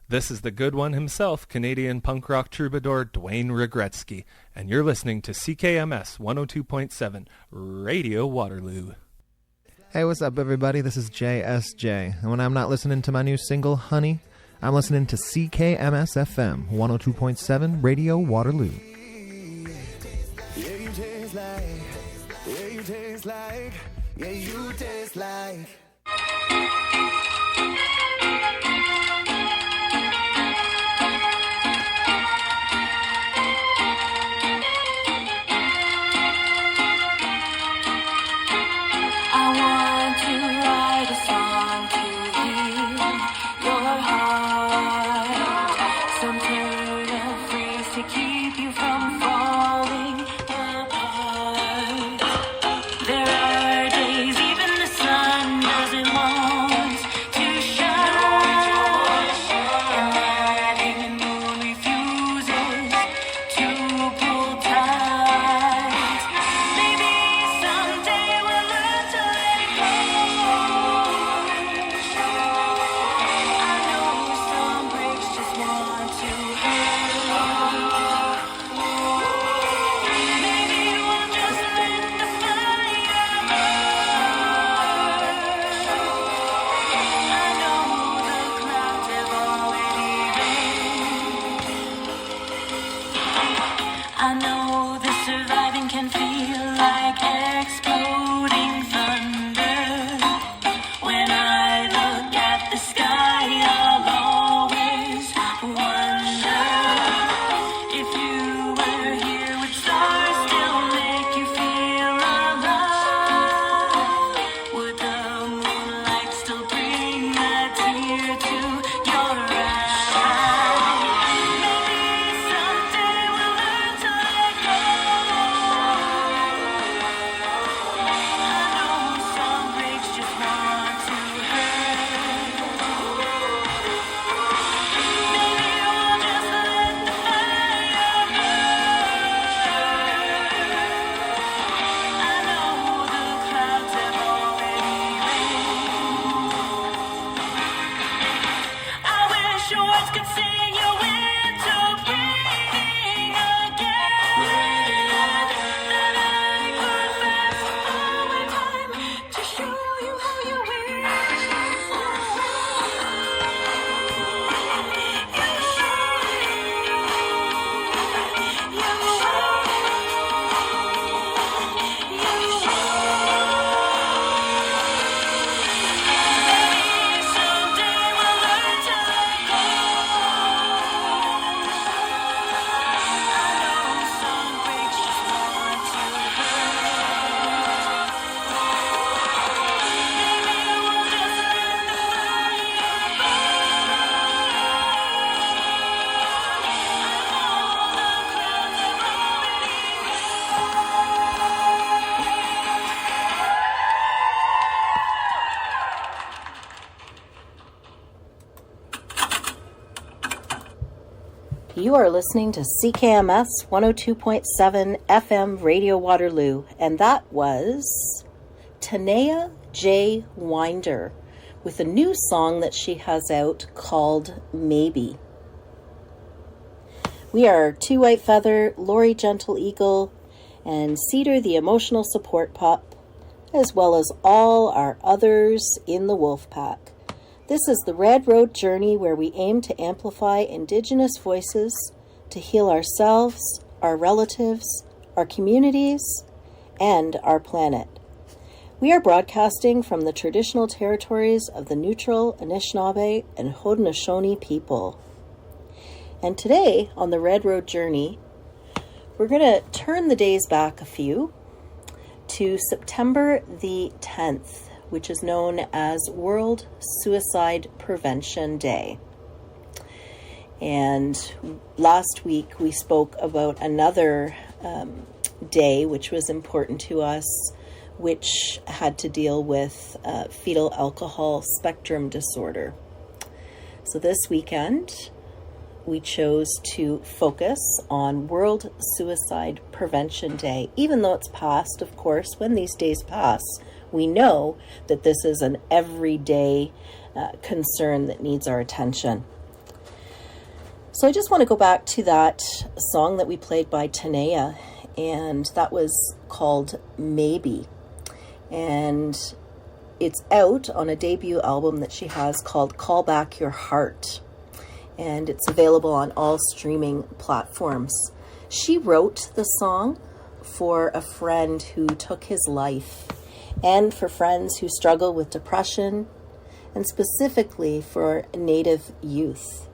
This is the good one himself, Canadian punk rock troubadour Dwayne Regretsky, and you're listening to CKMS 102.7 Radio Waterloo. Hey, what's up, everybody? This is JSJ, and when I'm not listening to my new single, Honey, I'm listening to CKMS FM 102.7 Radio Waterloo. Yeah, you taste like, yeah, you taste like, yeah, you taste like. You are listening to CKMS 102.7 FM Radio Waterloo, and that was Tanaya J. Winder with a new song that she has out called Maybe. We are Two White Feather, Lori Gentle Eagle, and Cedar the Emotional Support Pup, as well as all our others in the Wolf Pack. This is the Red Road Journey, where we aim to amplify Indigenous voices to heal ourselves, our relatives, our communities, and our planet. We are broadcasting from the traditional territories of the Neutral, Anishinaabe, and Haudenosaunee people. And today, on the Red Road Journey, we're going to turn the days back a few to September the 10th. Which is known as World Suicide Prevention Day. And last week we spoke about another day which was important to us, which had to deal with fetal alcohol spectrum disorder. So this weekend we chose to focus on World Suicide Prevention Day. Even though it's past, of course, when these days pass, we know that this is an everyday concern that needs our attention. So I just want to go back to that song that we played by Tanaya, and that was called Maybe. And it's out on a debut album that she has called Call Back Your Heart. And it's available on all streaming platforms. She wrote the song for a friend who took his life, and for friends who struggle with depression, and specifically for Native youth.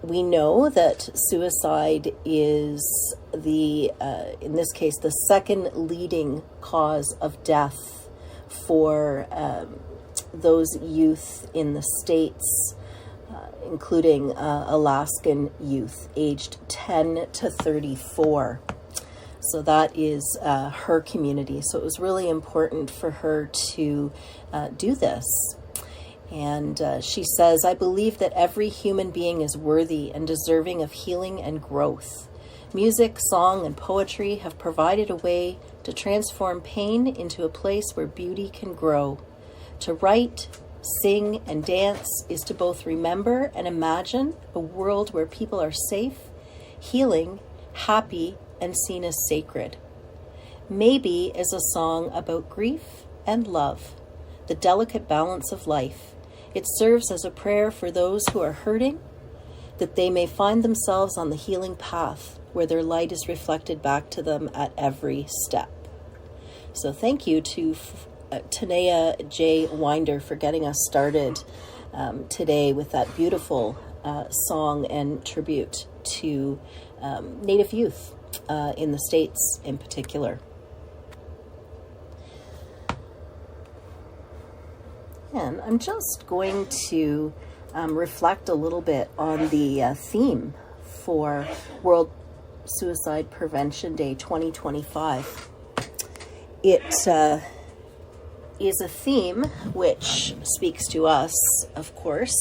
We know that suicide is in this case, the second leading cause of death for those youth in the States, including Alaskan youth aged 10 to 34. So that is her community. So it was really important for her to do this. And she says, I believe that every human being is worthy and deserving of healing and growth. Music, song, and poetry have provided a way to transform pain into a place where beauty can grow. To write, sing, and dance is to both remember and imagine a world where people are safe, healing, happy, and seen as sacred. Maybe is a song about grief and love, the delicate balance of life. It serves as a prayer for those who are hurting, that they may find themselves on the healing path where their light is reflected back to them at every step. So thank you to Tanaya J. Winder for getting us started today with that beautiful song and tribute to Native youth in the States in particular. And I'm just going to reflect a little bit on the theme for World Suicide Prevention Day 2025. It is a theme which speaks to us, of course,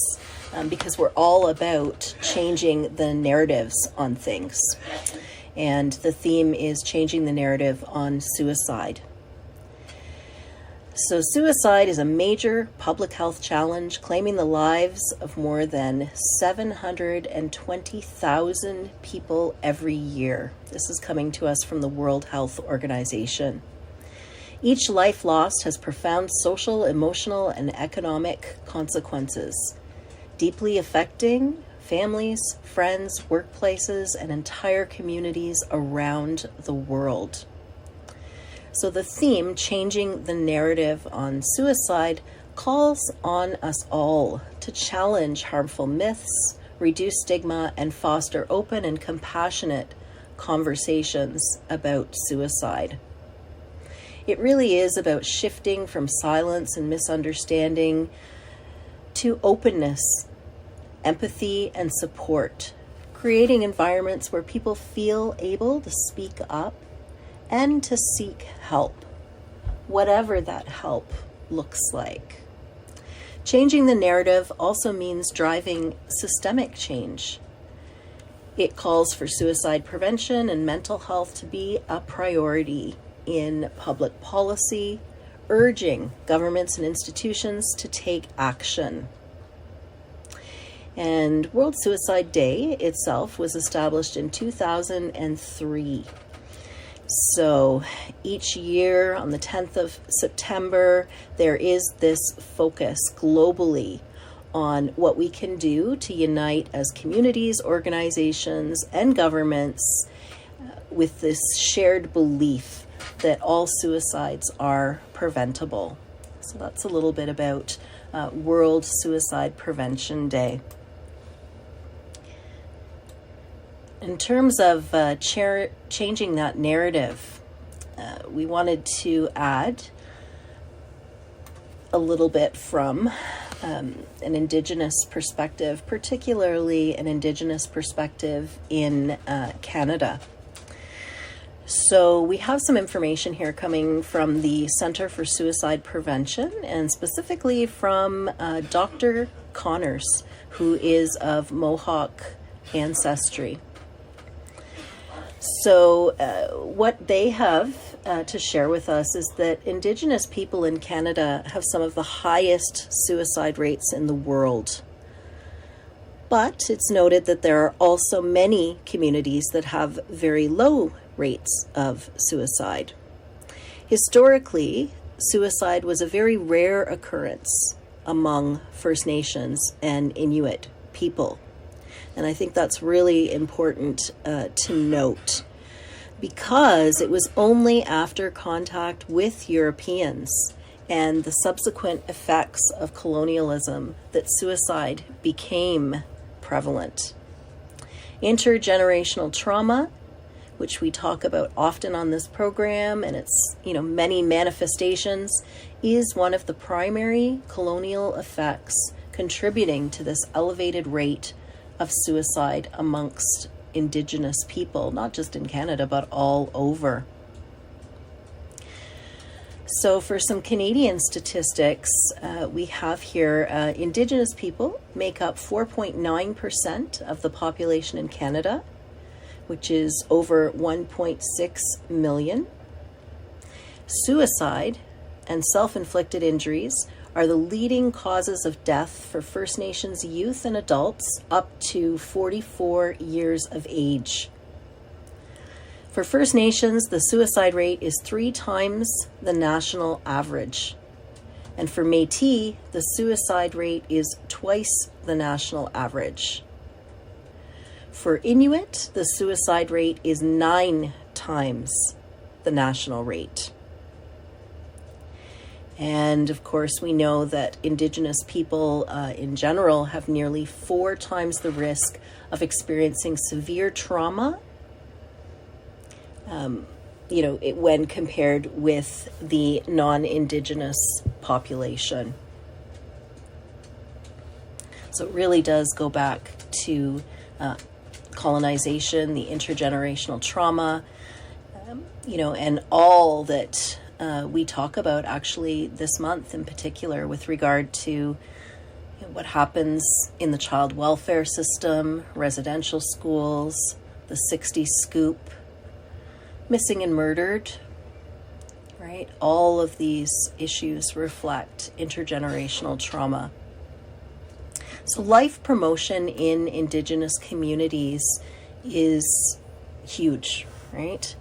because we're all about changing the narratives on things. And the theme is changing the narrative on suicide. So suicide is a major public health challenge claiming the lives of more than 720,000 people every year. This is coming to us from the World Health Organization. Each life lost has profound social, emotional, and economic consequences, deeply affecting families, friends, workplaces, and entire communities around the world. So the theme, changing the narrative on suicide, calls on us all to challenge harmful myths, reduce stigma, and foster open and compassionate conversations about suicide. It really is about shifting from silence and misunderstanding to openness, empathy, and support, creating environments where people feel able to speak up and to seek help, whatever that help looks like. Changing the narrative also means driving systemic change. It calls for suicide prevention and mental health to be a priority in public policy, urging governments and institutions to take action. And World Suicide Day itself was established in 2003. So each year on the 10th of September, there is this focus globally on what we can do to unite as communities, organizations, and governments with this shared belief that all suicides are preventable. So that's a little bit about World Suicide Prevention Day. In terms of changing that narrative, we wanted to add a little bit from an Indigenous perspective, particularly an Indigenous perspective in Canada. So we have some information here coming from the Centre for Suicide Prevention, and specifically from Dr. Connors, who is of Mohawk ancestry. So what they have to share with us is that Indigenous people in Canada have some of the highest suicide rates in the world. But it's noted that there are also many communities that have very low rates of suicide. Historically, suicide was a very rare occurrence among First Nations and Inuit people. And I think that's really important to note, because it was only after contact with Europeans and the subsequent effects of colonialism that suicide became prevalent. Intergenerational trauma, which we talk about often on this program, and its many manifestations, is one of the primary colonial effects contributing to this elevated rate of suicide amongst Indigenous people, not just in Canada, but all over. So for some Canadian statistics, we have here Indigenous people make up 4.9% of the population in Canada, which is over 1.6 million. Suicide and self-inflicted injuries are the leading causes of death for First Nations youth and adults up to 44 years of age. For First Nations, the suicide rate is 3 times the national average. And for Métis, the suicide rate is twice the national average. For Inuit, the suicide rate is 9 times the national rate. And of course, we know that Indigenous people in general have nearly 4 times the risk of experiencing severe trauma when compared with the non-Indigenous population. So it really does go back to colonization, the intergenerational trauma, and all that we talk about actually this month in particular with regard to what happens in the child welfare system, residential schools, the 60s scoop, missing and murdered, right? All of these issues reflect intergenerational trauma. So life promotion in Indigenous communities is huge, right?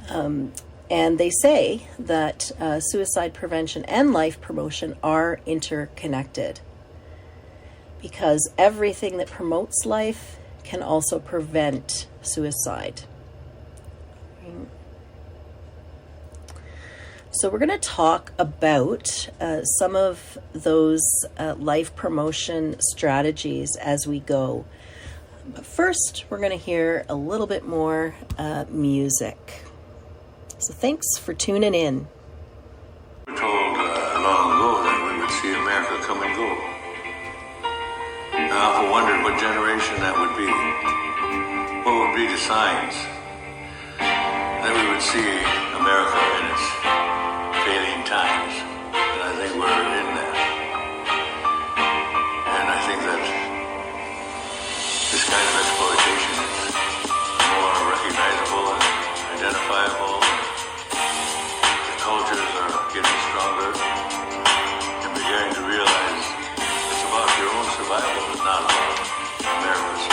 And they say that suicide prevention and life promotion are interconnected, because everything that promotes life can also prevent suicide. So we're going to talk about some of those life promotion strategies as we go. But first, we're going to hear a little bit more music. So thanks for tuning in. We were told long ago that we would see America come and go. I often wondered what generation that would be. What would be the signs that we would see America in its failing times. And I think we're in that. And I think that this kind of exploitation is more recognizable and identifiable. The cultures are getting stronger and beginning to realize it's about your own survival, it's not about America's.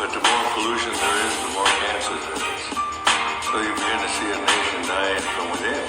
But the more pollution there is, the more cancer there is. So you begin to see a nation dying from within.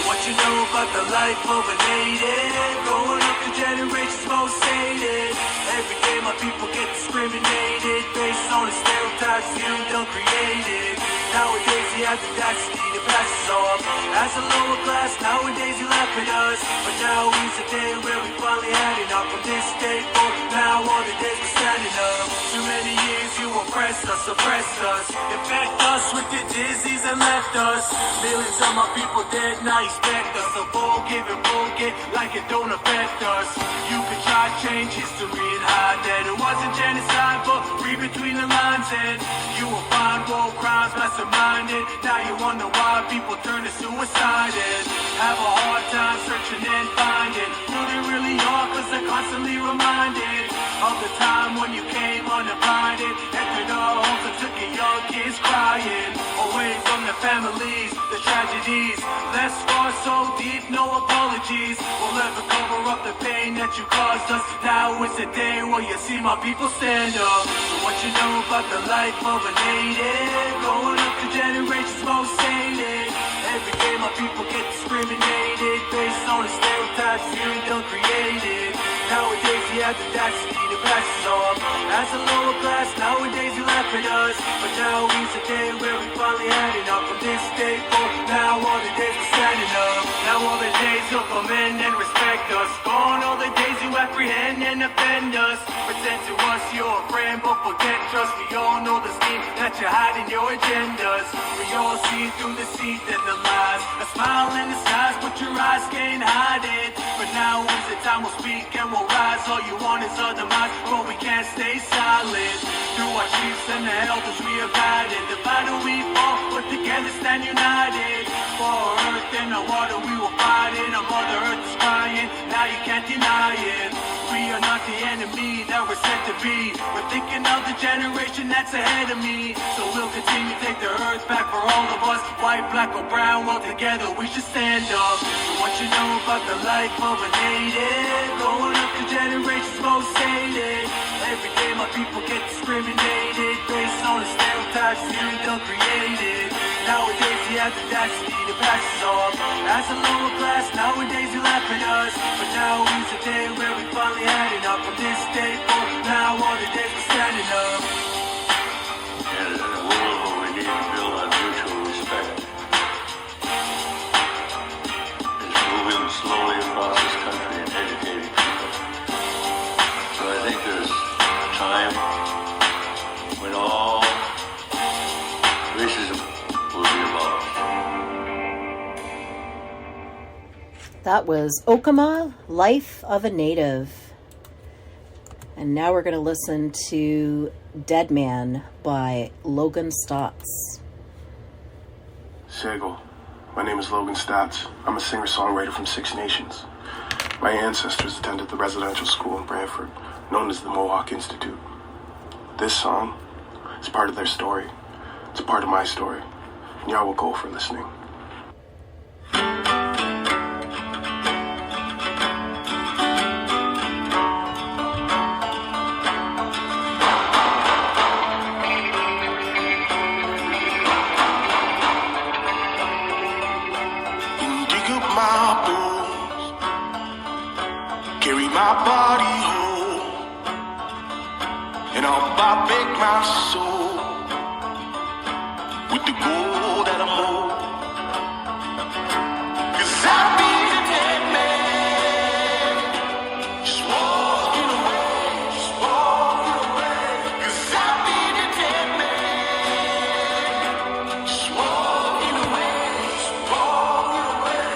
What you know about the life of a native? Growing up the generations most hated. Every day my people get discriminated based on the stereotypes you done created. Nowadays he has the audacity to pass us off as a lower class. Nowadays you laugh at us, but now is the day where we finally had enough. From this day forward, now all the days we're standing up. Too many years you oppressed us, suppressed us, infect us with the disease and left us. Millions of my people dead, now expect us to forgive and forget like it don't affect us. You can try to change history and hide that it wasn't genocide, but read between the lines and you will find war crimes masterminded. Now you wonder why people turn to suicide and have a hard time searching and finding who they really are, cause they're constantly reminded of the time when you came uninvited, entered our homes and took your young kids crying away from their families, the tragedies left scars so deep, no apologies will ever cover up the pain that you caused us. Now is the day where you see my people stand up. So what you know about the life of a native, growing up the generations most hated. Every day my people get discriminated based on the stereotypes you done created. Nowadays you have the audacity to pass us off as a lower class. Nowadays you laugh at us, but now is the day where we finally had enough. From this day forward, now all the days we're standing up. Now all the days you'll commend and respect us. Gone all the days you apprehend and offend us. Pretend to us you're a friend, but forget trust. We all know the scheme that you're hiding your agendas. We all see through the deceit and the lies. A smile in the skies, but your eyes can't hide it. But now is the time we'll speak and we'll rise. All you want is our demise, but we can't stay silent. Through our chiefs and the elders we have guided. Divided we fall, but together stand united. For our earth and our water we will fight it. Our mother earth is crying, now you can't deny it. We are not the enemy that we're sent to be. We're thinking of the generation that's ahead of me. So we'll continue to take the earth back for all of us. White, black or brown, all together we should stand up. So what you know about the life of a native, growing up the generations most hated. Every day my people get discriminated based on the stereotypes you done created. Nowadays you have the audacity to pass us off as a lower class. Nowadays you laugh at us, but now is the day where we finally had enough. From this day forward, now all the days we're standing up. And in a world where we need to build on mutual respect, is moving slowly across this country and educating people. So I think there's a time when all racism will be abolished. That was Okema, Life of a Native. And now we're going to listen to Deadman by Logan Staats. Sego. My name is Logan Staats. I'm a singer-songwriter from Six Nations. My ancestors attended the residential school in Brantford, known as the Mohawk Institute. This song is part of their story. It's a part of my story. And y'all will go for listening. My body whole, and I'll bake my soul with the gold that I hold. 'Cause I'll be the dead man, just walking away, just walking away. 'Cause I'll be the dead man, just walking away, just walking away.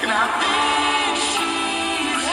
And I think she's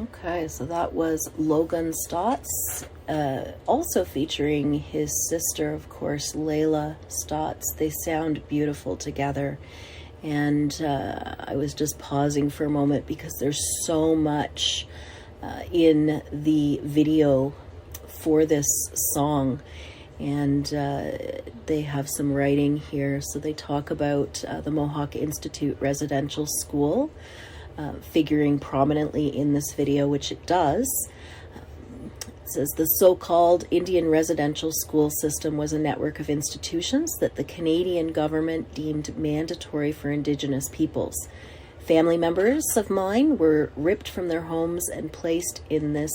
Okay, so that was Logan Staats, also featuring his sister, of course, Lyla Staats. They sound beautiful together. And I was just pausing for a moment because there's so much in the video for this song. And they have some writing here. So they talk about the Mohawk Institute Residential School, figuring prominently in this video, which it does. It says the so-called Indian residential school system was a network of institutions that the Canadian government deemed mandatory for Indigenous peoples. Family members of mine were ripped from their homes and placed in this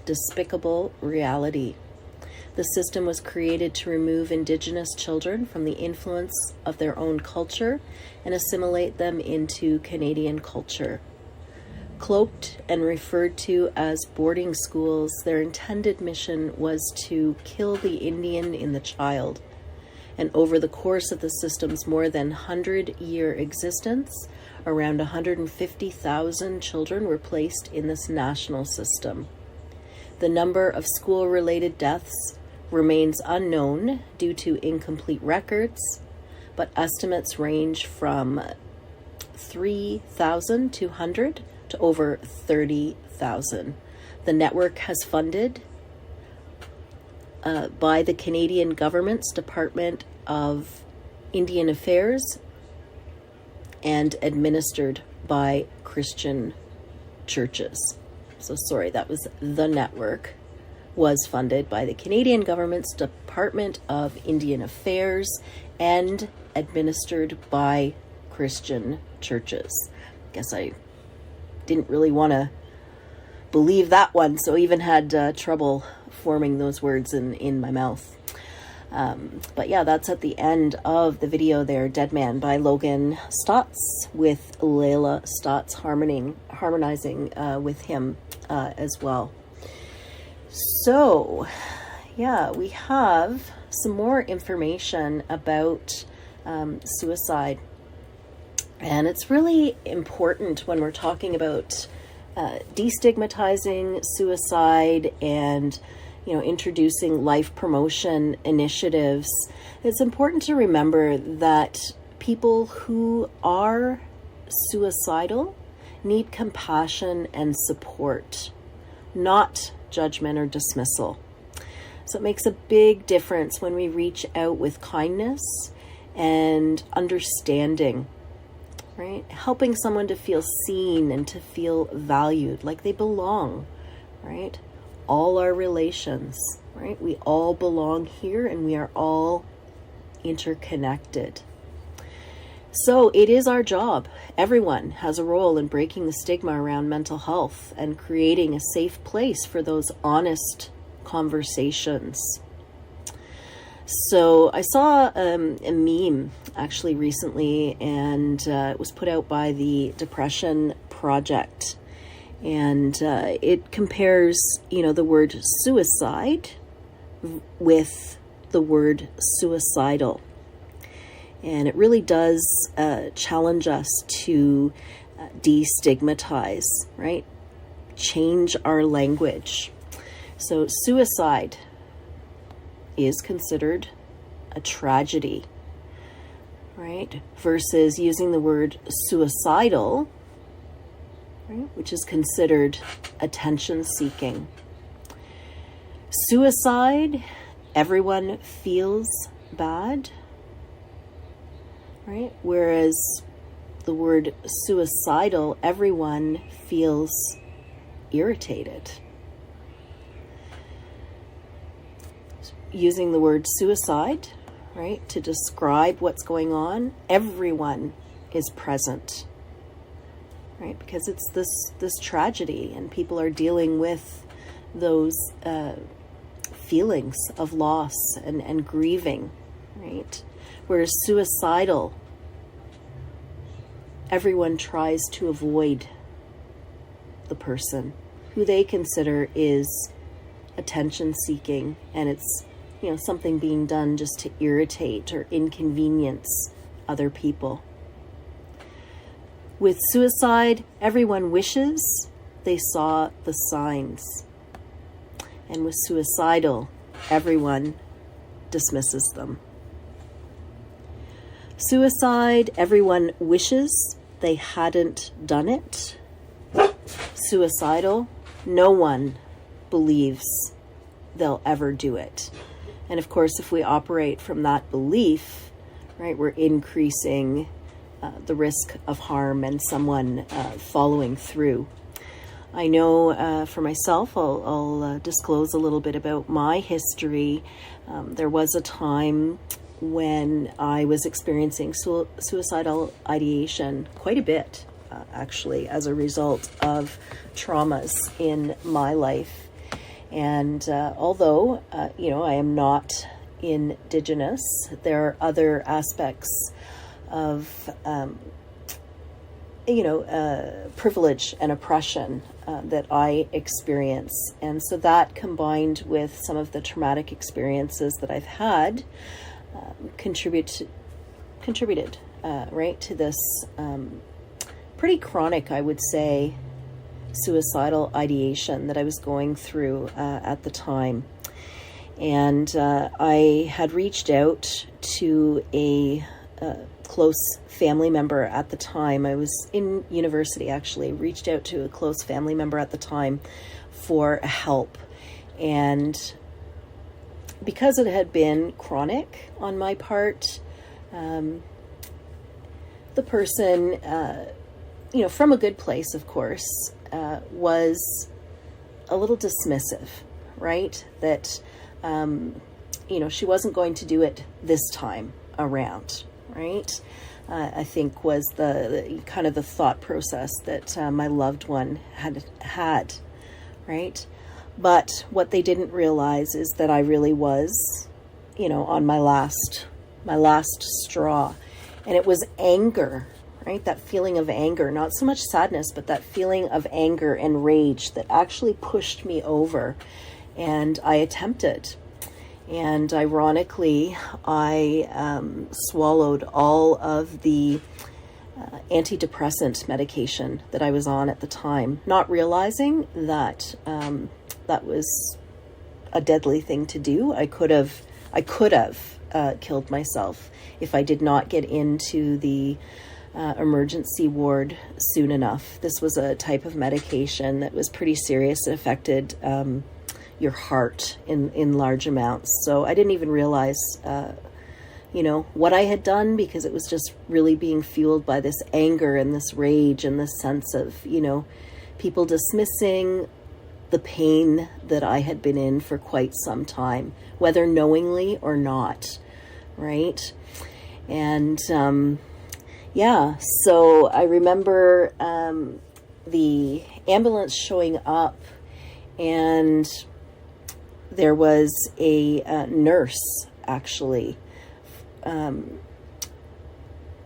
despicable reality. The system was created to remove Indigenous children from the influence of their own culture and assimilate them into Canadian culture. Cloaked and referred to as boarding schools, their intended mission was to kill the Indian in the child. And over the course of the system's more than 100-year existence, around 150,000 children were placed in this national system. The number of school-related deaths remains unknown due to incomplete records, but estimates range from 3,200 to over 30,000. The network has funded by the Canadian government's Department of Indian Affairs and administered by Christian churches. So sorry, that was the network. Was funded by the Canadian government's Department of Indian Affairs and administered by Christian churches. Guess I didn't really want to believe that one, so even had trouble forming those words in my mouth. But yeah, that's at the end of the video there, Deadman by Logan Staats, with Lyla Staats harmonizing with him as well. So, yeah, we have some more information about suicide. And it's really important when we're talking about destigmatizing suicide and, introducing life promotion initiatives. It's important to remember that people who are suicidal need compassion and support, not judgment or dismissal. So it makes a big difference when we reach out with kindness and understanding, right? Helping someone to feel seen and to feel valued, like they belong, right? All our relations, right? We all belong here and we are all interconnected. So it is our job. Everyone has a role in breaking the stigma around mental health and creating a safe place for those honest conversations. So I saw a meme actually recently, and it was put out by the Depression Project. And it compares, the word suicide with the word suicidal. And it really does challenge us to destigmatize, right? Change our language. So suicide is considered a tragedy, right? Versus using the word suicidal, right? Which is considered attention-seeking. Suicide, everyone feels bad, right? Whereas the word suicidal, everyone feels irritated. Using the word suicide, right, to describe what's going on, everyone is present, right? Because it's this tragedy, and people are dealing with those feelings of loss and grieving, right? Whereas suicidal, everyone tries to avoid the person who they consider is attention-seeking, and it's something being done just to irritate or inconvenience other people. With suicide, everyone wishes they saw the signs. And with suicidal, everyone dismisses them. Suicide, everyone wishes they hadn't done it. Suicidal, no one believes they'll ever do it. And of course, if we operate from that belief, right, we're increasing the risk of harm and someone following through. I know for myself, I'll disclose a little bit about my history. There was a time when I was experiencing suicidal ideation quite a bit, actually, as a result of traumas in my life. And although, I am not Indigenous, there are other aspects of, privilege and oppression that I experience. And so that, combined with some of the traumatic experiences that I've had, contributed, right, to this pretty chronic, I would say, suicidal ideation that I was going through at the time. And I had reached out to a close family member at the time. I was in university, actually, reached out to a close family member at the time for help. And because it had been chronic on my part, the person, from a good place, of course, was a little dismissive, right? That, she wasn't going to do it this time around, right? I think was the kind of the thought process that my loved one had, right? But what they didn't realize is that I really was, on my last straw. And it was anger, right? That feeling of anger, not so much sadness, but that feeling of anger and rage that actually pushed me over. And I attempted. And ironically, I swallowed all of the antidepressant medication that I was on at the time, not realizing that that was a deadly thing to do. I could have killed myself if I did not get into the emergency ward soon enough. This was a type of medication that was pretty serious. It affected your heart in large amounts. So I didn't even realize, what I had done, because it was just really being fueled by this anger and this rage and this sense of, people dismissing the pain that I had been in for quite some time, whether knowingly or not, right? And so I remember the ambulance showing up, and there was a nurse, actually.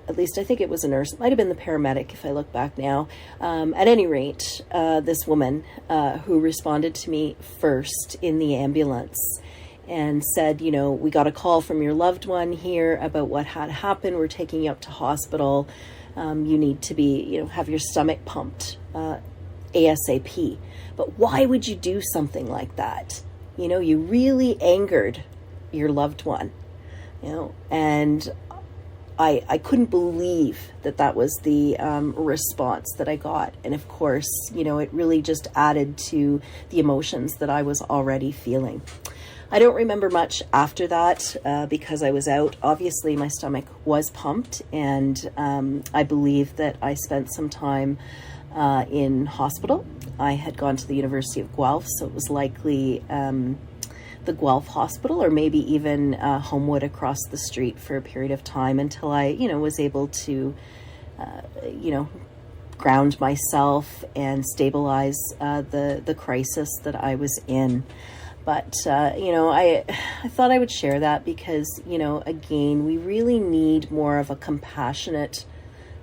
At least I think it was a nurse. It might have been the paramedic if I look back now. At any rate, this woman who responded to me first in the ambulance and said, we got a call from your loved one here about what had happened. We're taking you up to hospital. You need to be, have your stomach pumped ASAP. But why would you do something like that? You really angered your loved one, and I couldn't believe that was the response that I got. And of course, it really just added to the emotions that I was already feeling. I don't remember much after that because I was out. Obviously, my stomach was pumped, and I believe that I spent some time in hospital. I had gone to the University of Guelph, so it was likely the Guelph Hospital, or maybe even Homewood across the street for a period of time until I, was able to, ground myself and stabilize the crisis that I was in. But, I thought I would share that because, again, we really need more of a compassionate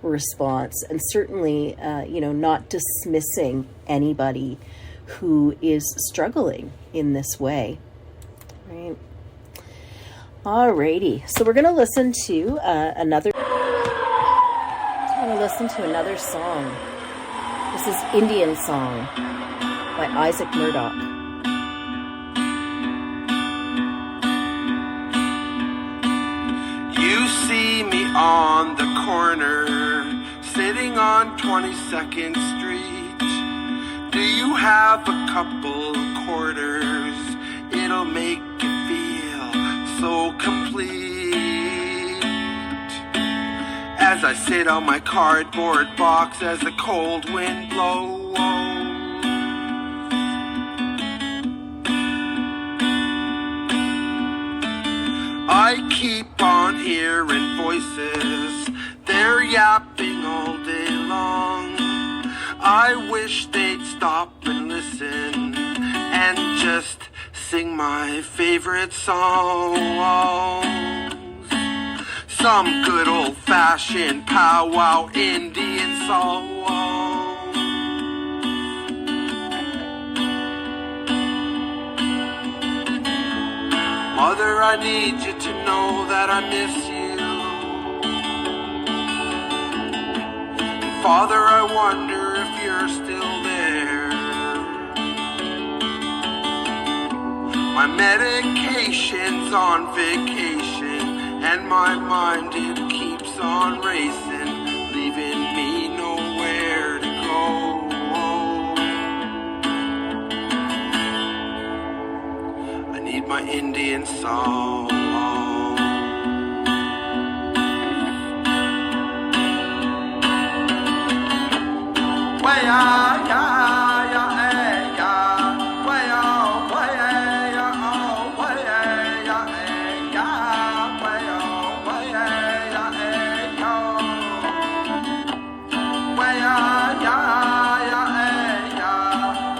response, and certainly, not dismissing anybody who is struggling in this way. Right. Alrighty. So we're going to listen to another song. This This is Indian Song by Isaac Murdoch. You see me on the corner, sitting on 22nd Street. Do you have a couple quarters? It'll make you feel so complete. As I sit on my cardboard box as the cold wind blows, I keep on hearing voices, they're yapping all day long. I wish they'd stop and listen and just sing my favorite songs. Some good old-fashioned powwow Indian song. Mother, I need you to know that I miss you. And Father, I wonder if you're still there. My medication's on vacation, and my mind, it keeps on racing, leaving me nowhere to go. I need my Indian song. Way-ah, yeah, yeah, eh, yeah. Way-oh, way-eh, yeah, oh, way-eh, yeah, eh, yeah. Way-oh, way-eh, yeah, eh, yo. Way-ah, yeah, yeah, eh, yeah.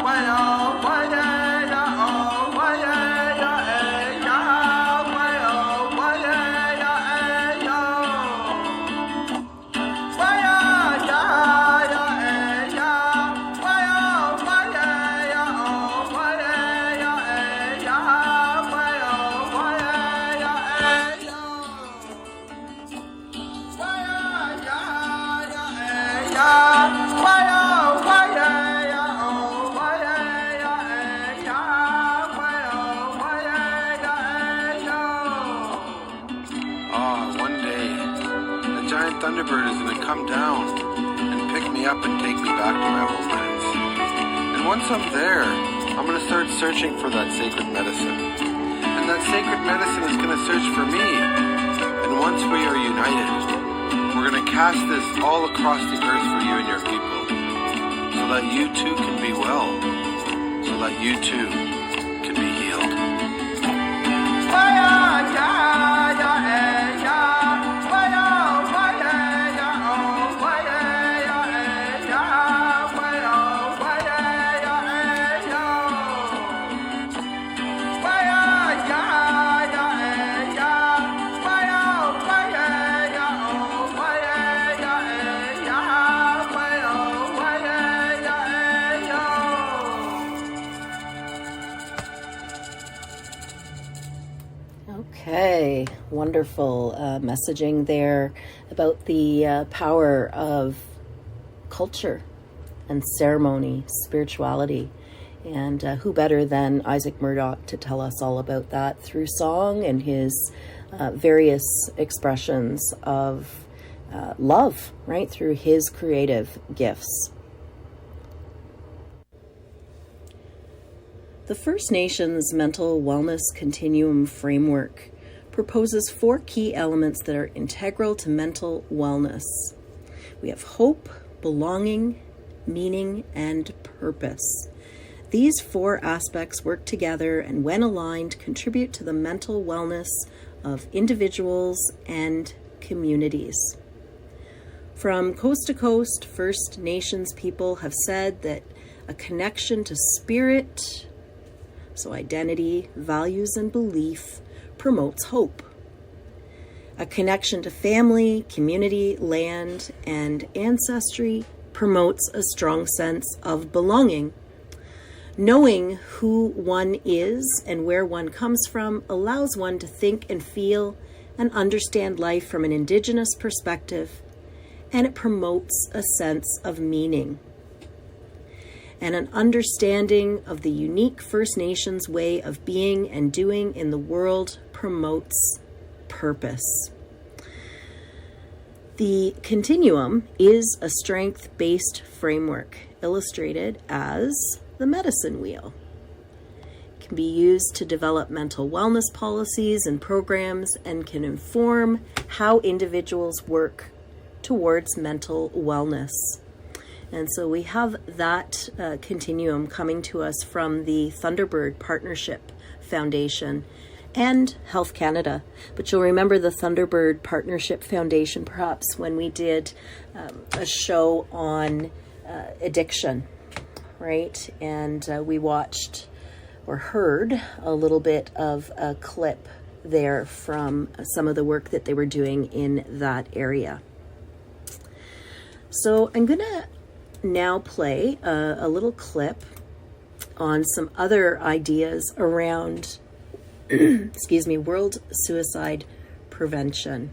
Way-oh, way-eh, yeah, oh, way-eh, yeah, eh, yeah. Way-oh, way-eh, yeah, eh, yo. Way-ah, yeah, yeah, eh, yeah. Way-oh, way-eh, yeah, oh, way-eh, yeah, eh, yeah. Way-oh, way-eh, yeah, eh, yo. Way-ah, yeah, yeah, eh, yeah. Way-oh, way-eh, yeah, oh, way-eh, yeah, eh, yeah. Way-oh, way-eh, yeah, eh, yo. One day, the giant thunderbird is gonna come down and pick me up and take me back to my homelands. And once I'm there, I'm gonna start searching for that sacred medicine. And that sacred medicine is gonna search for me. And once we are united, we're gonna cast this all across the earth for you and your people, so that you too can be well, so that you too can be healed. Okay, wonderful messaging there about the power of culture and ceremony, spirituality. And who better than Isaac Murdoch to tell us all about that through song and his various expressions of love, right, through his creative gifts. The First Nations Mental Wellness Continuum Framework proposes 4 key elements that are integral to mental wellness. We have hope, belonging, meaning, and purpose. These 4 aspects work together and, when aligned, contribute to the mental wellness of individuals and communities. From coast to coast, First Nations people have said that a connection to spirit, so identity, values, and belief, promotes hope. A connection to family, community, land, and ancestry promotes a strong sense of belonging. Knowing who one is and where one comes from allows one to think and feel and understand life from an Indigenous perspective, and it promotes a sense of meaning. and an understanding of the unique First Nations way of being and doing in the world promotes purpose. The continuum is a strength-based framework illustrated as the medicine wheel. It can be used to develop mental wellness policies and programs and can inform how individuals work towards mental wellness. And so we have that continuum coming to us from the Thunderbird Partnership Foundation and Health Canada. But you'll remember the Thunderbird Partnership Foundation perhaps when we did a show on addiction, right? And we watched or heard a little bit of a clip there from some of the work that they were doing in that area. So I'm going to now play a little clip on some other ideas around excuse me, world suicide prevention.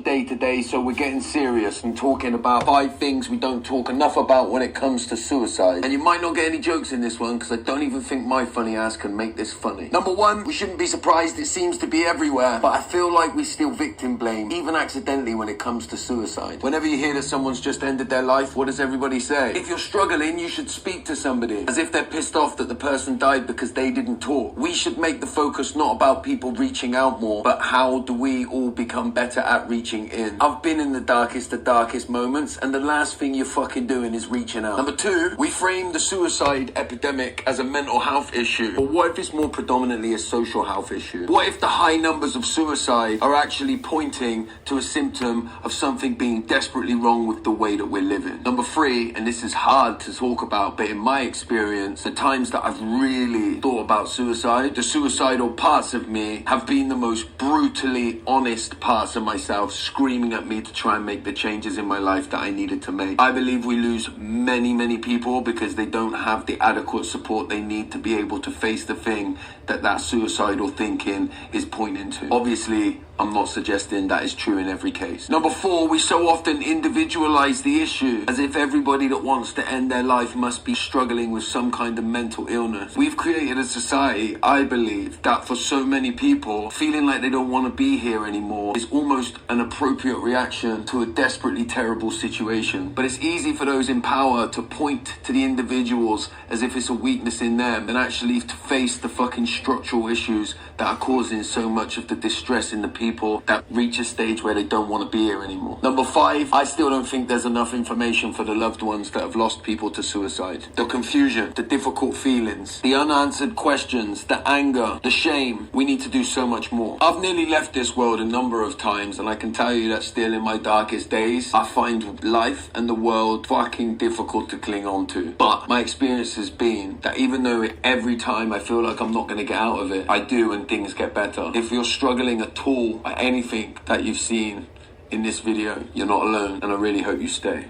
Day to day, so we're getting serious and talking about 5 things we don't talk enough about when it comes to suicide. And you might not get any jokes in this one because I don't even think my funny ass can make this funny. Number 1, we shouldn't be surprised it seems to be everywhere, but I feel like we still victim blame, even accidentally, when it comes to suicide. Whenever you hear that someone's just ended their life, what does everybody say? If you're struggling, you should speak to somebody, as if they're pissed off that the person died because they didn't talk. We should make the focus not about people reaching out more, but how do we all become better at reaching in. I've been in the darkest moments, and the last thing you're fucking doing is reaching out. Number 2, we frame the suicide epidemic as a mental health issue. But what if it's more predominantly a social health issue? What if the high numbers of suicide are actually pointing to a symptom of something being desperately wrong with the way that we're living? Number 3, and this is hard to talk about, but in my experience, the times that I've really thought about suicide, the suicidal parts of me have been the most brutally honest parts of myself, screaming at me to try and make the changes in my life that I needed to make. I believe we lose many people because they don't have the adequate support they need to be able to face the thing that suicidal thinking is pointing to. Obviously, I'm not suggesting that is true in every case. Number 4, we so often individualize the issue as if everybody that wants to end their life must be struggling with some kind of mental illness. We've created a society, I believe, that for so many people, feeling like they don't want to be here anymore is almost an appropriate reaction to a desperately terrible situation. But it's easy for those in power to point to the individuals as if it's a weakness in them and actually to face the fucking structural issues that are causing so much of the distress in the people that reach a stage where they don't want to be here anymore. Number 5, I still don't think there's enough information for the loved ones that have lost people to suicide. The confusion, the difficult feelings, the unanswered questions, the anger, the shame. We need to do so much more. I've nearly left this world a number of times, and I can tell you that still in my darkest days, I find life and the world fucking difficult to cling on to. But my experience has been that even though every time I feel like I'm not going to get out of it, I do, and things get better. If you're struggling at all by anything that you've seen in this video, you're not alone, and I really hope you stay.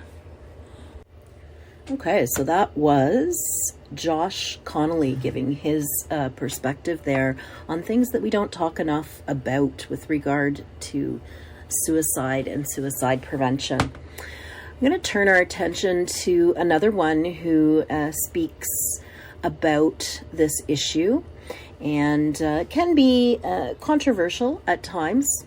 Okay, so that was Josh Connolly giving his perspective there on things that we don't talk enough about with regard to suicide and suicide prevention. I'm going to turn our attention to another one who speaks about this issue and can be controversial at times.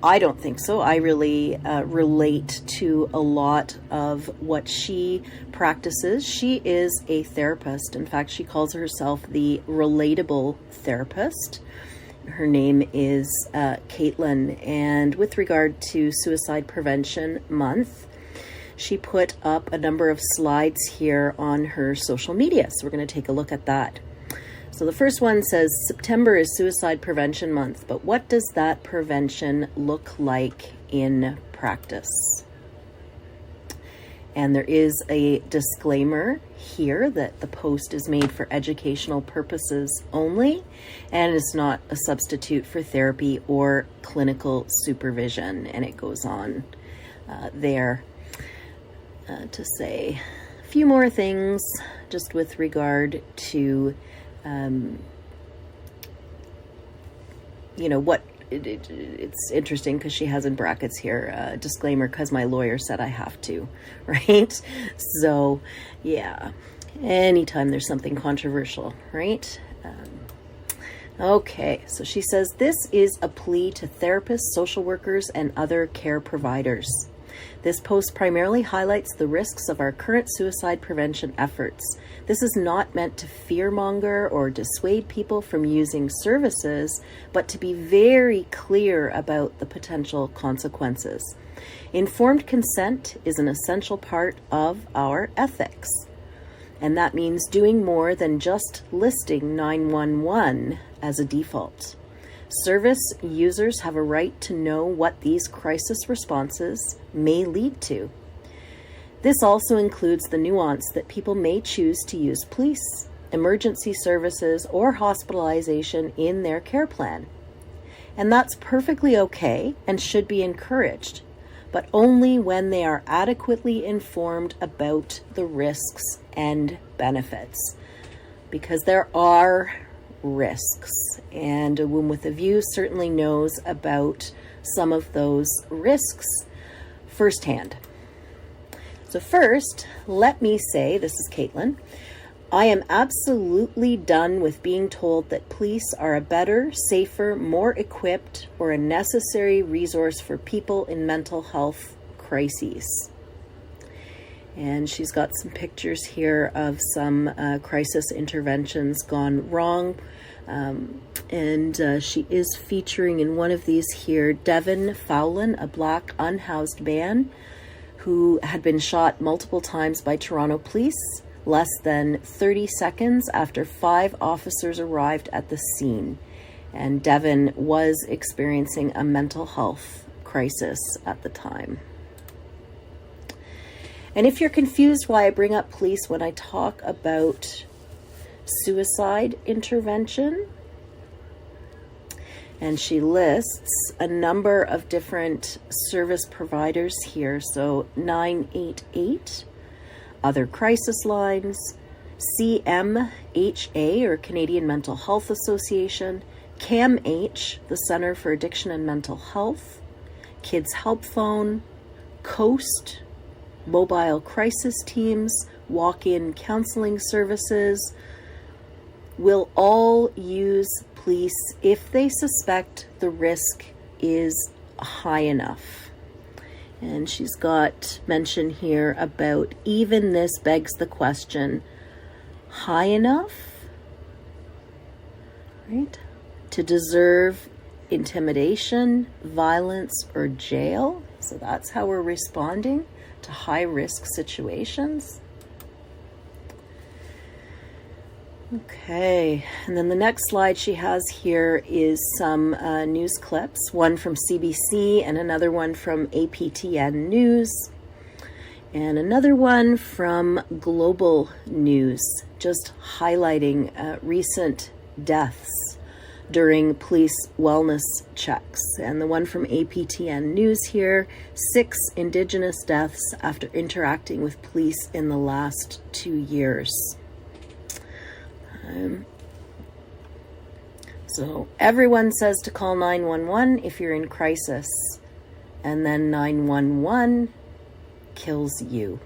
I don't think so. I really relate to a lot of what she practices. She is a therapist. In fact, she calls herself the relatable therapist. Her name is Caitlin. And with regard to Suicide Prevention Month, she put up a number of slides here on her social media. So we're going to take a look at that. So the first one says, September is Suicide Prevention Month, but what does that prevention look like in practice? And there is a disclaimer here that the post is made for educational purposes only and is not a substitute for therapy or clinical supervision. And it goes on there to say a few more things just with regard to, what it's interesting because she has in brackets here, disclaimer, because my lawyer said I have to, right? So, yeah, anytime there's something controversial, right? Okay, so she says, this is a plea to therapists, social workers, and other care providers. This post primarily highlights the risks of our current suicide prevention efforts. This is not meant to fearmonger or dissuade people from using services, but to be very clear about the potential consequences. Informed consent is an essential part of our ethics. And that means doing more than just listing 911 as a default. Service users have a right to know what these crisis responses may lead to. This also includes the nuance that people may choose to use police, emergency services, or hospitalization in their care plan. And that's perfectly okay and should be encouraged, but only when they are adequately informed about the risks and benefits. Because there are risks, and A Womb with a View certainly knows about some of those risks firsthand. So first, let me say, this is Caitlin, I am absolutely done with being told that police are a better, safer, more equipped, or a necessary resource for people in mental health crises. And she's got some pictures here of some crisis interventions gone wrong. She is featuring in one of these here Devin Fowlin, a black unhoused man who had been shot multiple times by Toronto police less than 30 seconds after 5 officers arrived at the scene. And Devin was experiencing a mental health crisis at the time. And if you're confused why I bring up police when I talk about suicide intervention, and she lists a number of different service providers here. So 988, other crisis lines, CMHA, or Canadian Mental Health Association, CAMH, the Center for Addiction and Mental Health, Kids Help Phone, COAST, mobile crisis teams, walk-in counseling services, will all use police if they suspect the risk is high enough. And she's got mention here about even this begs the question, high enough, right, to deserve intimidation, violence, or jail? So that's how we're responding to high-risk situations. Okay, and then the next slide she has here is some news clips, one from CBC and another one from APTN News, and another one from Global News, just highlighting recent deaths during police wellness checks. And the one from APTN News here, 6 Indigenous deaths after interacting with police in the last 2 years. So everyone says to call 911 if you're in crisis, and then 911 kills you,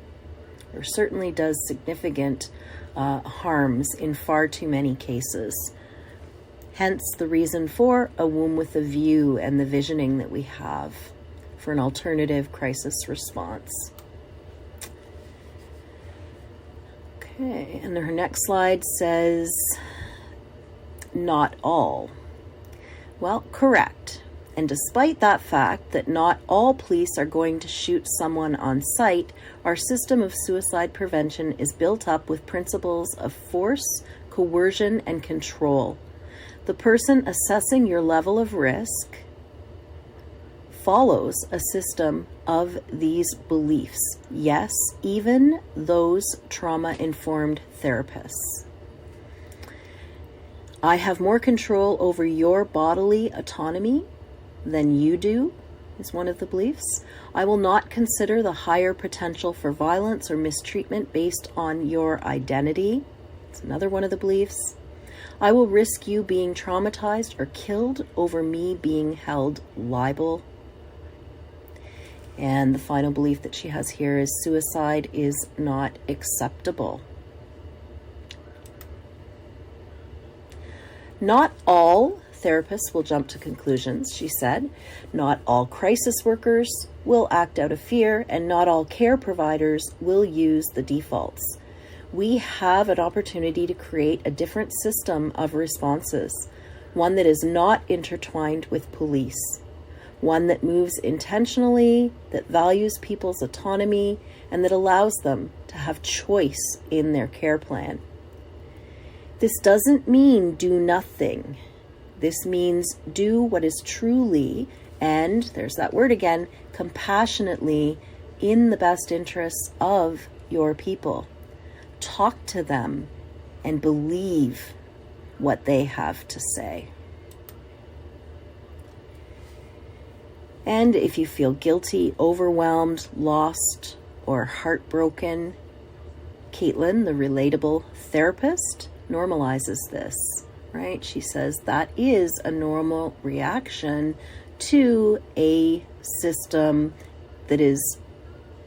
or certainly does significant harms in far too many cases. Hence the reason for A Womb with a View and the visioning that we have for an alternative crisis response. Okay, and her next slide says, not all. Well, correct. And despite that fact that not all police are going to shoot someone on sight, our system of suicide prevention is built up with principles of force, coercion, and control. The person assessing your level of risk follows a system of these beliefs. Yes, even those trauma-informed therapists. I have more control over your bodily autonomy than you do, is one of the beliefs. I will not consider the higher potential for violence or mistreatment based on your identity. It's another one of the beliefs. I will risk you being traumatized or killed over me being held liable. And the final belief that she has here is suicide is not acceptable. Not all therapists will jump to conclusions, she said. Not all crisis workers will act out of fear, and not all care providers will use the defaults. We have an opportunity to create a different system of responses, one that is not intertwined with police, one that moves intentionally, that values people's autonomy, and that allows them to have choice in their care plan. This doesn't mean do nothing. This means do what is truly, and there's that word again, compassionately in the best interests of your people. Talk to them and believe what they have to say. And if you feel guilty, overwhelmed, lost, or heartbroken, Caitlin, the relatable therapist, normalizes this, right? She says that is a normal reaction to a system that is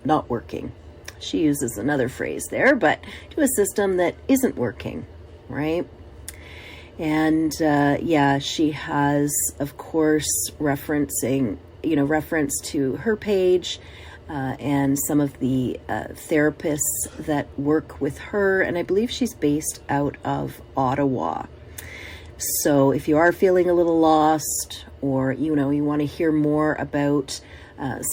not working. She uses another phrase there, but to a system that isn't working, right? And she has, of course, reference to her page and some of the therapists that work with her. And I believe she's based out of Ottawa. So if you are feeling a little lost, or, you want to hear more about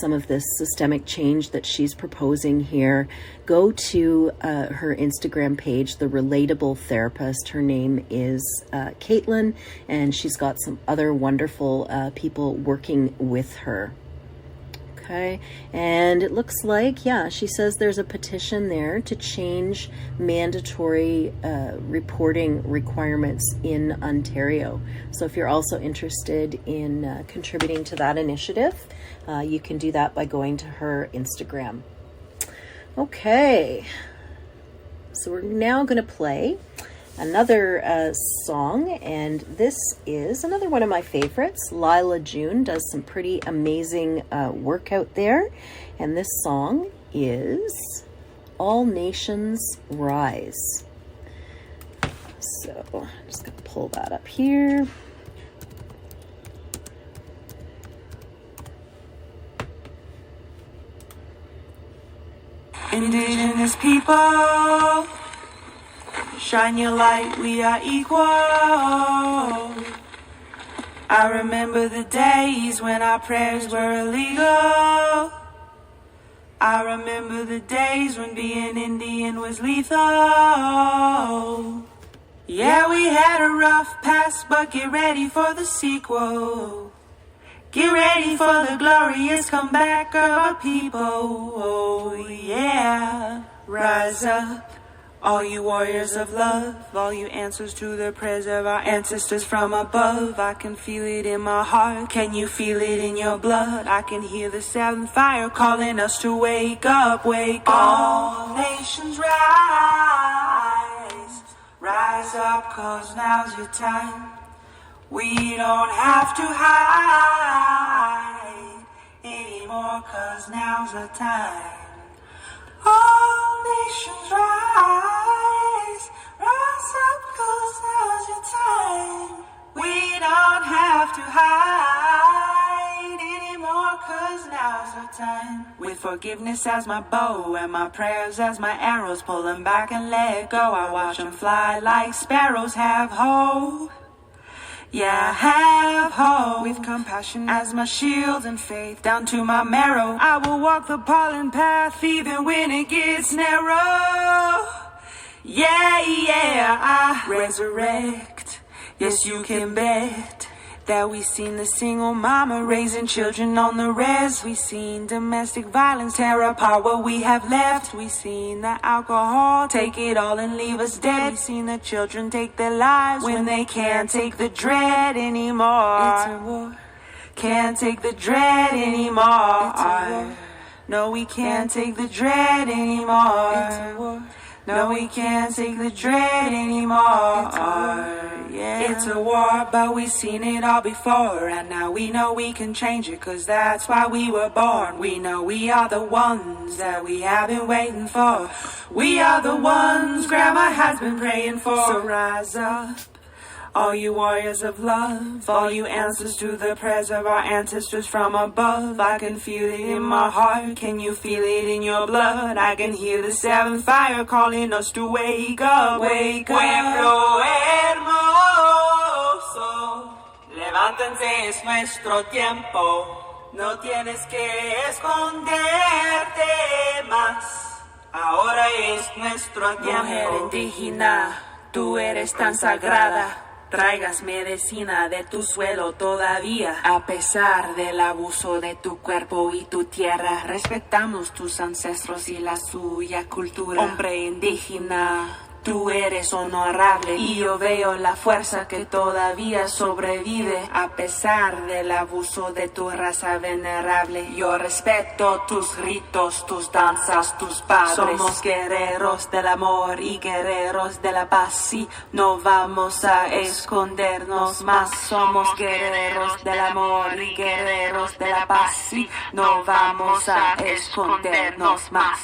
some of this systemic change that she's proposing here, go to her Instagram page, The Relatable Therapist. Her name is Caitlin, and she's got some other wonderful people working with her. Okay, and it looks like, she says there's a petition there to change mandatory reporting requirements in Ontario. So if you're also interested in contributing to that initiative, you can do that by going to her Instagram. Okay, so we're now going to play another song, and this is another one of my favorites. Lyla June does some pretty amazing work out there, and this song is All Nations Rise. So I'm just going to pull that up here. Indigenous people, shine your light, we are equal. I remember the days when our prayers were illegal. I remember the days when being Indian was lethal. Yeah, we had a rough past, but get ready for the sequel. Get ready for the glorious comeback of our people. Oh yeah, rise up, all you warriors of love, all you answers to the prayers of our ancestors from above. I can feel it in my heart, can you feel it in your blood? I can hear the seventh fire calling us to wake up, wake up. All nations rise, rise up, cause now's your time. We don't have to hide anymore, cause now's the time. All nations rise, rise up, cause now's your time. We don't have to hide anymore, cause now's the time. With forgiveness as my bow and my prayers as my arrows, pull them back and let go. I watch them fly like sparrows, have hope. Yeah, have hope. With compassion as my shield and faith down to my marrow, I will walk the pollen path even when it gets narrow. Yeah, I resurrect. Yes, you can bet that we seen the single mama raising children on the res. We seen domestic violence tear apart what we have left. We seen the alcohol take it all and leave us dead. We seen the children take their lives when they can't take the dread anymore. It's a war, can't take the dread anymore. No, we can't take the dread anymore. No, we can't take the dread anymore. Yeah. It's a war, but we've seen it all before. And now we know we can change it, 'cause that's why we were born. We know we are the ones that we have been waiting for. We are the ones Grandma has been praying for. So rise up, all you warriors of love, all you answers to the prayers of our ancestors from above. I can feel it in my heart, can you feel it in your blood? I can hear the seventh fire calling us to wake up. Wake up. Pueblo hermoso, levántense, es nuestro tiempo. No tienes que esconderte más, ahora es nuestro tiempo. Mujer indígena, tú eres tan sagrada. Traigas medicina de tu suelo todavía. A pesar del abuso de tu cuerpo y tu tierra, respetamos tus ancestros y la suya cultura. Hombre indígena, tú eres honorable y yo veo la fuerza que todavía sobrevive a pesar del abuso de tu raza venerable. Yo respeto tus ritos, tus danzas, tus padres. Somos guerreros del amor y guerreros de la paz y no vamos a escondernos más. Somos guerreros del amor y guerreros de la paz y no vamos a escondernos más.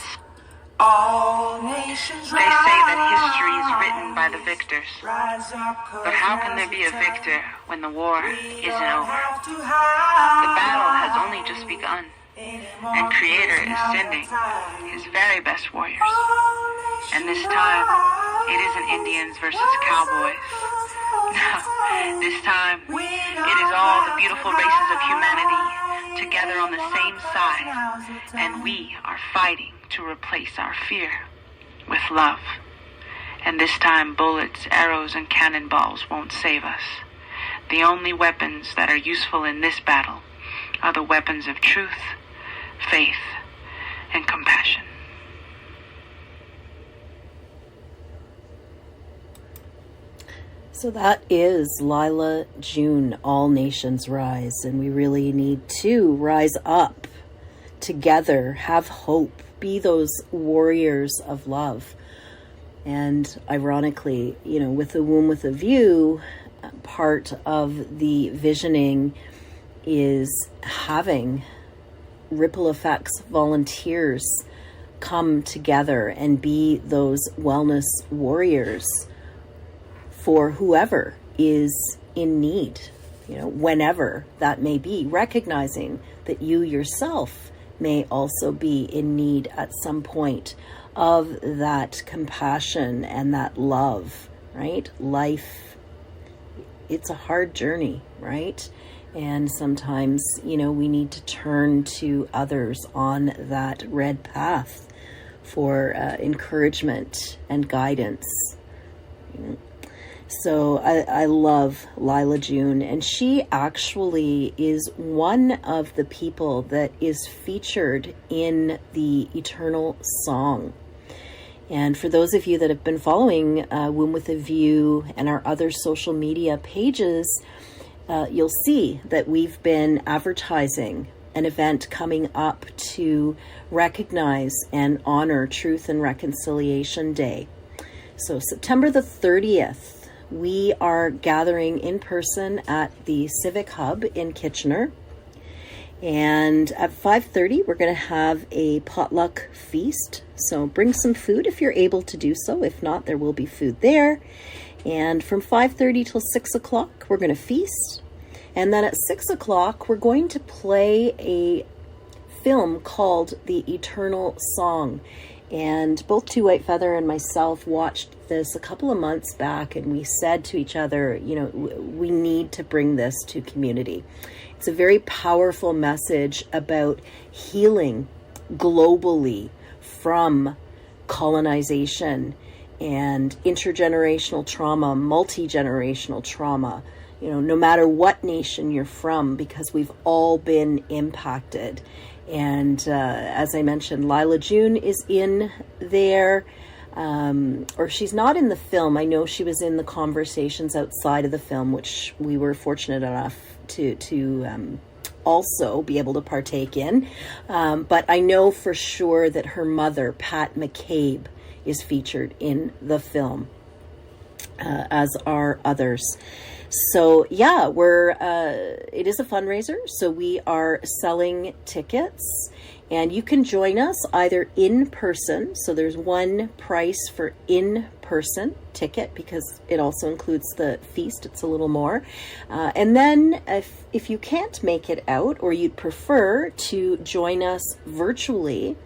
All nations They say that history is written by the victors. But how can there be a victor when the war isn't over? The battle has only just begun, and Creator is sending his very best warriors. And this time, it isn't Indians versus cowboys. No, this time, it is all the beautiful races of humanity together on the same side, and we are fighting to replace our fear with love. And this time, bullets, arrows, and cannonballs won't save us. The only weapons that are useful in this battle are the weapons of truth, faith, and compassion. So that is Lyla June, All Nations Rise. And we really need to rise up together, have hope, be those warriors of love. And ironically, you know, with the Womb with a View, part of the visioning is having ripple effects volunteers come together and be those wellness warriors for whoever is in need, you know, whenever that may be, recognizing that you yourself may also be in need at some point of that compassion and that love, right? Life, it's a hard journey, right? And sometimes, you know, we need to turn to others on that red path for encouragement and guidance. So I love Lyla June, and she actually is one of the people that is featured in the Eternal Song. And for those of you that have been following Womb with a View and our other social media pages, you'll see that we've been advertising an event coming up to recognize and honor Truth and Reconciliation Day. So September the 30th, we are gathering in person at the Civic Hub in Kitchener. And at 5:30, we're going to have a potluck feast. So bring some food if you're able to do so. If not, there will be food there. And from 5:30 till 6 o'clock, we're going to feast. And then at 6 o'clock, we're going to play a film called The Eternal Song. And both Two White Feather and myself watched this a couple of months back, and we said to each other, you know, we need to bring this to community. It's a very powerful message about healing globally from colonization and intergenerational trauma, multi-generational trauma, you know, no matter what nation you're from, because we've all been impacted. And as I mentioned, Lyla June is in there, or she's not in the film. I know she was in the conversations outside of the film, which we were fortunate enough to also be able to partake in. But I know for sure that her mother, Pat McCabe, is featured in the film, as are others. So yeah, it is a fundraiser. So we are selling tickets, and you can join us either in person. So there's one price for in-person ticket because it also includes the feast. It's a little more. And then if you can't make it out, or you'd prefer to join us virtually,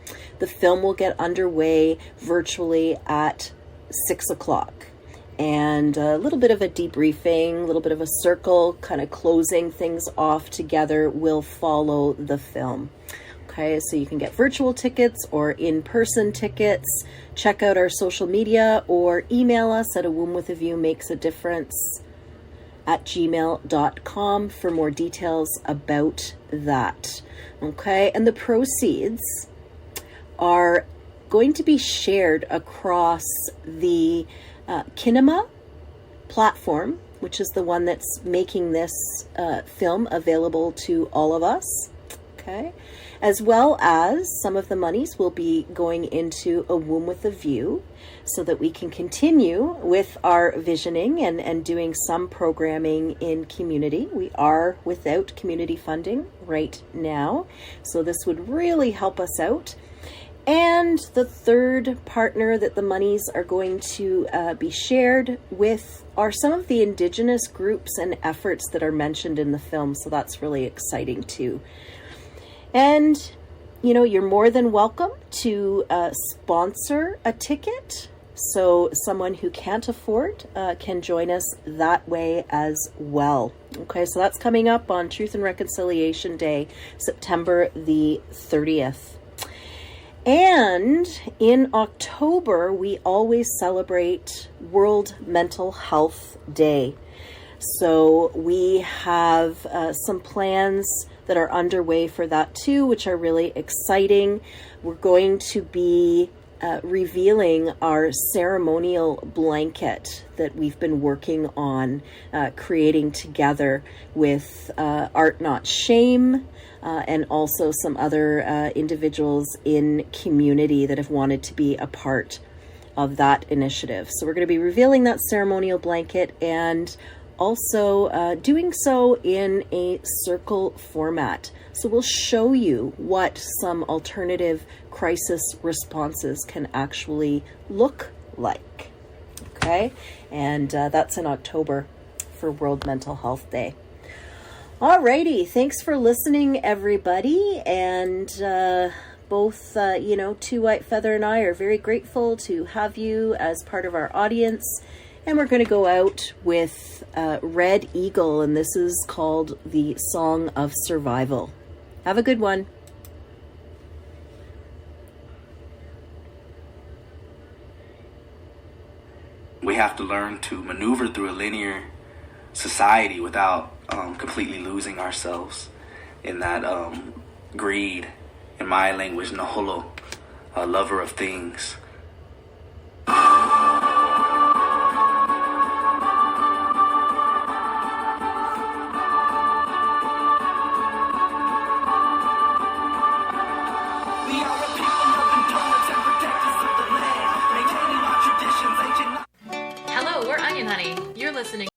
the film will get underway virtually at 6 o'clock. And a little bit of a debriefing, a little bit of a circle, kind of closing things off together will follow the film. Okay, so you can get virtual tickets or in-person tickets. Check out our social media or email us at awomwithawiew@gmail.com for more details about that. Okay, and the proceeds are going to be shared across the Kinema platform, which is the one that's making this film available to all of us. Okay, as well as some of the monies will be going into A Womb with a View, so that we can continue with our visioning and doing some programming in community. We are without community funding right now, so this would really help us out. And the third partner that the monies are going to be shared with are some of the Indigenous groups and efforts that are mentioned in the film. So that's really exciting too. And, you know, you're more than welcome to sponsor a ticket. So someone who can't afford can join us that way as well. Okay, so that's coming up on Truth and Reconciliation Day, September the 30th. And in October, we always celebrate World Mental Health Day. So we have some plans that are underway for that too, which are really exciting. We're going to be revealing our ceremonial blanket that we've been working on creating together with Art Not Shame, and also some other individuals in community that have wanted to be a part of that initiative. So we're going to be revealing that ceremonial blanket and also doing so in a circle format. So we'll show you what some alternative crisis responses can actually look like. Okay, and that's in October for World Mental Health Day. Alrighty, thanks for listening, everybody, and both, Two White Feather and I are very grateful to have you as part of our audience, and we're going to go out with Red Eagle, and this is called the Song of Survival. Have a good one. We have to learn to maneuver through a linear society without completely losing ourselves in that greed, in my language, naholo, a lover of things. Hello, we're Onion Honey. You're listening